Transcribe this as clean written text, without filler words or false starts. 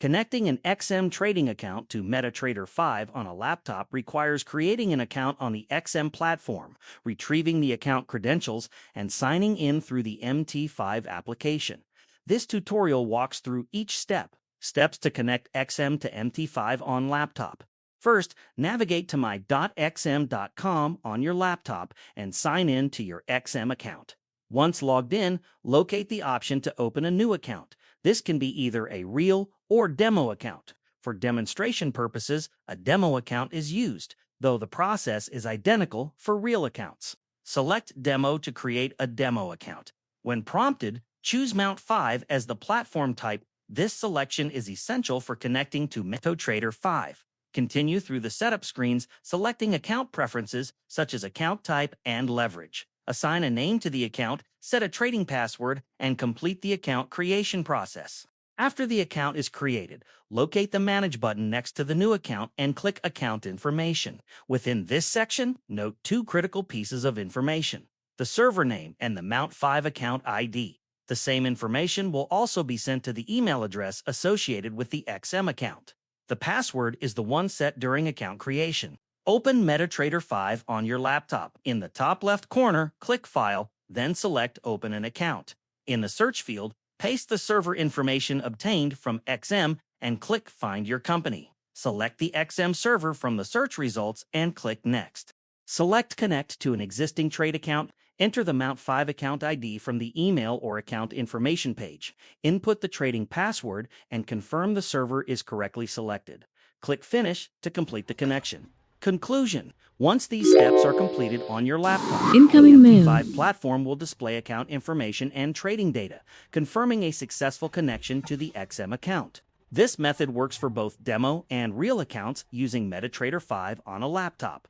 Connecting an XM trading account to MetaTrader 5 on a laptop requires creating an account on the XM platform, retrieving the account credentials, and signing in through the MT5 application. This tutorial walks through each step. Steps to connect XM to MT5 on laptop. First, navigate to my.xm.com on your laptop and sign in to your XM account. Once logged in, locate the option to open a new account. This can be either a real or demo account. For demonstration purposes, a demo account is used, though the process is identical for real accounts. Select Demo to create a demo account. When prompted, choose Mount 5 as the platform type. This selection is essential for connecting to MetaTrader 5. Continue through the setup screens, selecting account preferences such as account type and leverage. Assign a name to the account, set a trading password, and complete the account creation process. After the account is created, locate the Manage button next to the new account and click Account Information. Within this section, note two critical pieces of information: the server name and the Mount 5 account ID. The same information will also be sent to the email address associated with the XM account. The password is the one set during account creation. Open MetaTrader 5 on your laptop. In the top left corner, click File, then select Open an Account. In the search field, paste the server information obtained from XM and click Find Your Company. Select the XM server from the search results and click Next. Select Connect to an existing trade account. Enter the Mount 5 account ID from the email or account information page. Input the trading password and confirm the server is correctly selected. Click Finish to complete the connection. Conclusion: once these steps are completed on your laptop, Incoming the mail. MT5 platform will display account information and trading data, confirming a successful connection to the XM account. This method works for both demo and real accounts using MetaTrader 5 on a laptop.